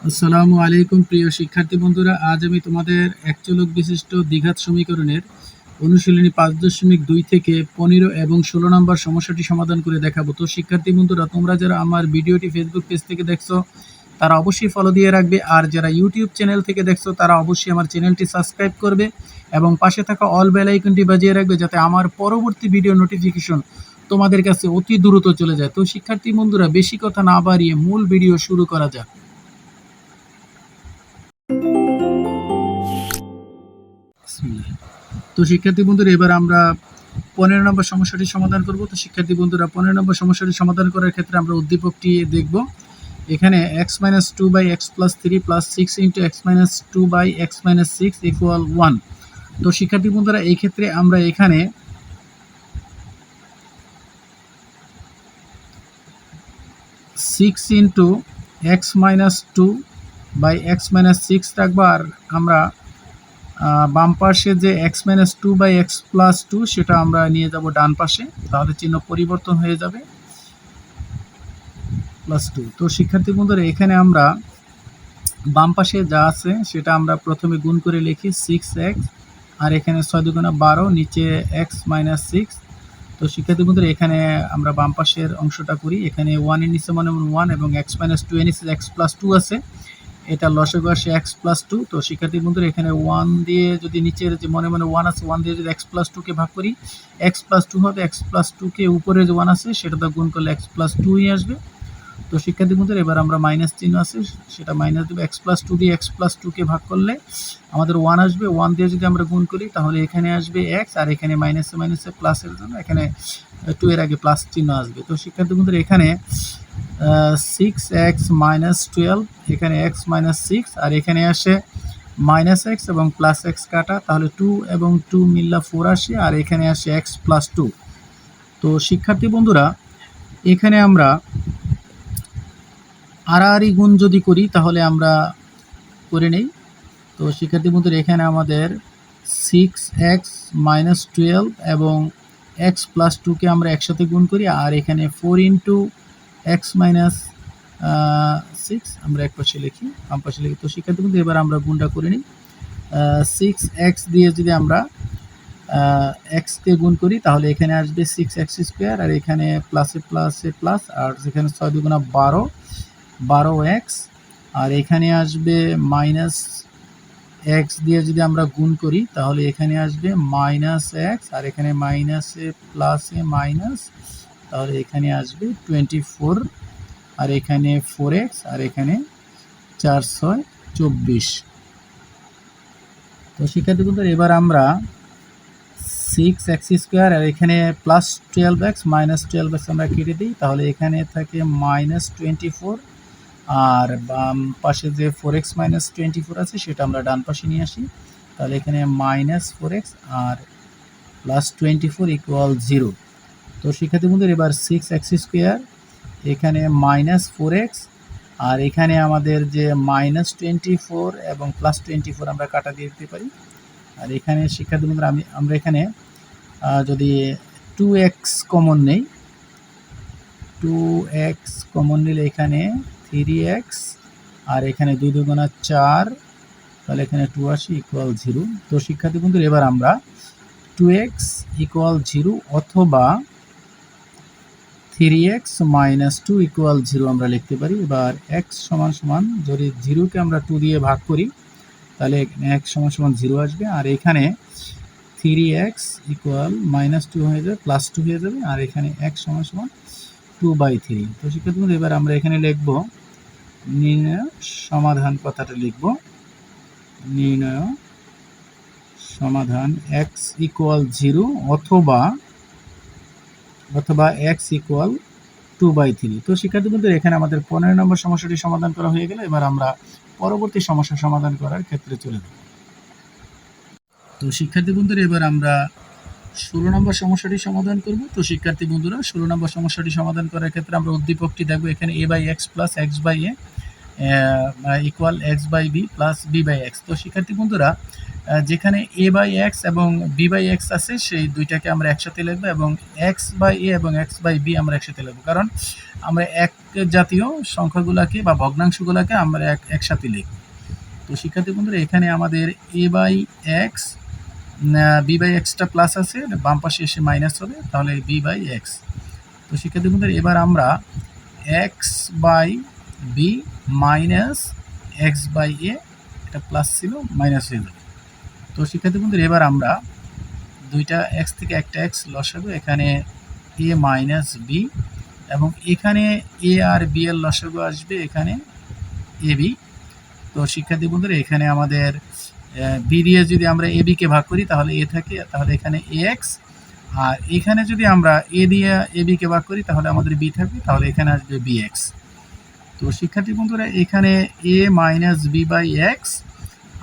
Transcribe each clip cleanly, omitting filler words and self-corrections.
আসসালামু আলাইকুম প্রিয় শিক্ষার্থী বন্ধুরা, আজ আমি তোমাদের এক চলক বিশিষ্ট দ্বিঘাত সমীকরণের অনুশীলনী 5.2 থেকে 15 এবং 16 নম্বর সমস্যাটি সমাধান করে দেখাবো। তো শিক্ষার্থী বন্ধুরা, তোমরা যারা আমার ভিডিওটি ফেসবুক পেজ থেকে দেখছো তারা অবশ্যই ফলো দিয়ে রাখবে, আর যারা ইউটিউব চ্যানেল থেকে দেখছো তারা অবশ্যই আমার চ্যানেলটি সাবস্ক্রাইব করবে এবং পাশে থাকা অল বেল আইকনটি বাজিয়ে রাখবে, যাতে আমার পরবর্তী ভিডিও নোটিফিকেশন তোমাদের কাছে অতি দ্রুত চলে যায়। তো শিক্ষার্থী বন্ধুরা, বেশি কথা না বাড়িয়ে মূল ভিডিও শুরু করা যাক। তো শিক্ষার্থী বন্ধুরা, এবার আমরা 15 নম্বর সমস্যাটি সমাধান করব। তো শিক্ষার্থী বন্ধুরা, 15 নম্বর সমস্যাটি সমাধান করার ক্ষেত্রে আমরা উদ্দীপকটি দেখব। এখানে x-2/x+3 + 6 × x-2/x-6 = 1। তো শিক্ষার্থী বন্ধুরা, এই ক্ষেত্রে আমরা এখানে x-2/x-6 রাখবো, আর আমরা বাম পাশে যে x-2/x+2 সেটা আমরা নিয়ে যাব ডান পাশে, তাহলে চিহ্ন পরিবর্তন হয়ে যাবে +2। তো শিক্ষার্থী বন্ধুরা, এখানে আমরা বাম পাশে যা আছে সেটা আমরা প্রথমে গুণ করে লিখি 6x, আর এখানে 6 × 2 = 12, নিচে x-6। তো শিক্ষার্থী বন্ধুরা, এখানে আমরা বাম পাশের অংশটা করি। এখানে 1 এর নিচে মনে 1 এবং x-2 এর নিচে x+2 আছে, এটা লসাগু আসে x+2। তো শিক্ষার্থী বন্ধুরা, এখানে 1 দিয়ে যদি নিচের যে মনে 1 আছে 1 দিয়ে যদি x+2 কে ভাগ করি, x+2 হবে। x+2 কে উপরে যে 1 আছে সেটা দিয়ে গুণ করলে x+2 ই আসবে। তো শিক্ষার্থী বন্ধুরা, এবার আমরা মাইনাস চিহ্ন আছে সেটা মাইনাস দেব। x+2 দিয়ে x+2 কে ভাগ করলে আমাদের 1 আসবে। 1 দিয়ে যদি আমরা গুণ করি তাহলে এখানে আসবে x, আর এখানে মাইনাসে মাইনাসে প্লাসের জন্য এখানে 2 এর আগে প্লাস চিহ্ন আসবে। তো শিক্ষার্থী বন্ধুরা, এখানে 6x - 12, এখানে x - 6, আর এখানে আসে -x এবং +x কাটা, তাহলে 2 এবং 2 মিললে 4 আসে, আর এখানে আসে x+2। তো শিক্ষার্থী বন্ধুরা, এখানে আমরা আড়াআড়ি গুণ যদি করি তাহলে আমরা করে নেই। তো শিক্ষার্থী বন্ধুরা, এখানে আমাদের 6x - 12 এবং x+2 কে আমরা একসাথে গুণ করি, আর এখানে 4 × x - 6 আমরা এক পাশে লিখি, বাম পাশে লিখি। তো শিক্ষার্থী বন্ধু, এবার আমরা গুণটা করে নিই। 6x দিয়ে যদি আমরা x কে গুণ করি তাহলে এখানে আসবে 6x², আর এখানে প্লাসে প্লাসে প্লাস, আর যেখানে 6 × 2 = 12, 12x, আর এখানে আসবে -x দিয়ে যদি আমরা গুণ করি তাহলে এখানে আসবে -x, আর এখানে মাইনাসে প্লাসে মাইনাস, তাহলে এখানে আসবে 24, আর এখানে 4x, আর এখানে 4 × 6 = 24। তো শিক্ষার্থী বন্ধুরা, এবার আমরা 6x², আর এখানে +12x -12x আমরা কেটে দিই, তাহলে এখানে থাকে -24, আর বাম পাশে যে 4x - 24 আছে সেটা আমরা ডান পাশে নিয়ে আসি, তাহলে এখানে -4x আর +24 = 0। তো শিক্ষার্থী বন্ধুরা, এবার 6x², এখানে -4x, আর এখানে আমাদের যে -24 এবং +24 আমরা কাটা দিয়ে দিতে পারি, আর এখানে শিক্ষার্থী বন্ধুরা আমরা এখানে যদি 2x কমন নেই, 2x কমন নিলে এখানে 3x, আর এখানে 2 × 2 = 4, তাহলে এখানে 2 আসে = 0। তো শিক্ষার্থী বন্ধুরা, এবার আমরা 2x = 0 অথবা 3x - 2 = 0 আমরা লিখতে পারি। এবার x = যদি 0 কে আমরা 2 দিয়ে ভাগ করি তাহলে x = 0 আসবে, আর এখানে 3x = -2 হয়ে যাবে, +2 হয়ে যাবে, আর এখানে x = 2/3। তো শিক্ষার্থী বন্ধুরা, এবার আমরা এখানে লিখব নির্ণয় সমাধান, কথাটা লিখব নির্ণয় সমাধান x = 0 অথবা x = 2/3। তো শিক্ষার্থী বন্ধুরা, এখানে আমাদের 15 নম্বর সমস্যাটি সমাধান করা হয়ে গেল। এবার আমরা পরবর্তী সমস্যা সমাধান করার ক্ষেত্রে চলে যাব। তো শিক্ষার্থী বন্ধুরা, এবার আমরা 16 নম্বর সমস্যাটি সমাধান করব। তো শিক্ষার্থী বন্ধুরা, 16 নম্বর সমস্যাটি সমাধান করার ক্ষেত্রে আমরা উদ্দীপকটি দেখব। এখানে a/x + x/a equal x by b plus b by x. তো শিক্ষার্থী বন্ধুরা যেখানে এ বাই এক্স এবং বি বাই এক্স আছে সেই দুইটাকে আমরা একসাথে লিখবো এবং এক্স বাই এ এবং এক্স বাই বি আমরা একসাথে লিখবো, কারণ আমরা এক জাতীয় সংখ্যাগুলোকে বা ভগ্নাংশগুলোকে আমরা একসাথে লিখব। তো শিক্ষার্থী বন্ধুরা এখানে আমাদের A by X B by এক্সটা প্লাস আছে, বাম পাশে এসে মাইনাস হবে, তাহলে বি বাই এক্স। তো শিক্ষার্থী বন্ধুরা এবার আমরা X by B minus X by A, এটা প্লাস ছিল মাইনাস হয়ে যাবে। তো শিক্ষার্থী বন্ধুরা এবার আমরা দুইটা এক্স থেকে একটা এক্স লসাগু, এখানে এ মাইনাস বি এবং এখানে এ আর বি এর লসাগু আসবে এখানে এ বি। তো শিক্ষার্থী বন্ধুরা এখানে আমাদের বি দিয়ে যদি আমরা এ বিকে ভাগ করি তাহলে এ থাকে, তাহলে এখানে এ এক্স, আর এখানে যদি আমরা এ দিয়ে এ বিকে ভাগ করি তাহলে আমাদের বি থাকবে, তাহলে এখানে আসবে বি এক্স। তো শিক্ষার্থী বন্ধুরা এখানে এ মাইনাস বি বাই এক্স,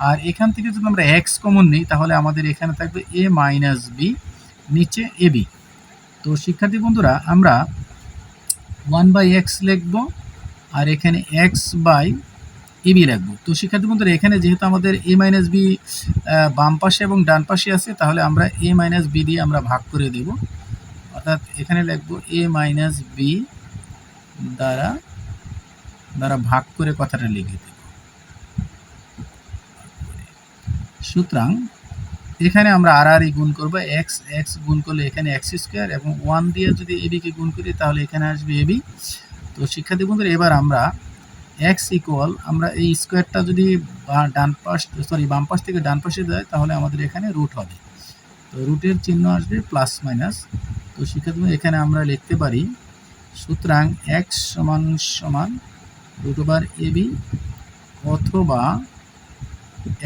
আর এখান থেকে যদি আমরা এক্স কমন নিই তাহলে আমাদের এখানে থাকবে এ মাইনাস বি, নিচে এ বি। তো শিক্ষার্থী বন্ধুরা আমরা 1/x লিখব আর এখানে x বাই এবি রাখবো। তো শিক্ষার্থী বন্ধুরা এখানে যেহেতু আমাদের a মাইনাস বি বাম পাশে এবং ডান পাশে আছে, তাহলে আমরা a মাইনাস বি দিয়ে আমরা ভাগ করে দেব, অর্থাৎ এখানে লিখবো a মাইনাস বি দ্বারা ভাগ করে কথাটা লিখে দেব। সুতরাং এখানে আমরা আর গুণ করবো, এক্স এক্স গুণ করলে এখানে এক্স স্কোয়ার এবং 1 দিয়ে যদি এবিকে গুণ করি তাহলে এখানে আসবে এবি। তো শিক্ষার্থী বন্ধুরা এবার আমরা এক্স ইকুয়াল, আমরা এই স্কোয়ারটা যদি বাম পাশ থেকে ডান পাশে যায় তাহলে আমাদের এখানে রুট হবে, তো রুটের চিহ্ন আসবে প্লাস মাইনাস। তো শিক্ষার্থী এখানে আমরা লিখতে পারি সুতরাং এক্স সমান সমান রুট ওভার এবি অথবা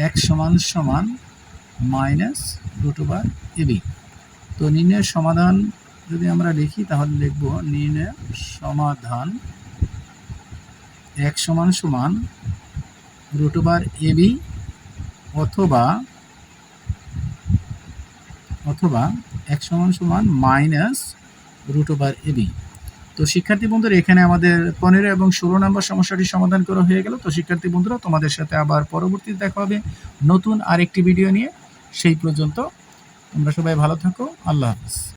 এক্স সমান সমান মাইনাস রুট ওভার এবি। তো নির্ণয়ের সমাধান যদি আমরা লিখি তাহলে লিখব নির্ণয় সমাধান এক্স সমান সমান রুট ওভার এবি অথবা এক্স সমান সমান মাইনাস রুট ওভার এবি। তো শিক্ষার্থী বন্ধুরা এখানে আমাদের 15 এবং 16 নম্বর সমস্যাটি সমাধান করা হয়ে গেল। তো শিক্ষার্থী বন্ধুরা তোমাদের সাথে আবার পরবর্তীতে দেখা হবে নতুন আরেকটি ভিডিও নিয়ে। সেই পর্যন্ত তোমরা সবাই ভালো থাকো। আল্লাহ হাফেজ।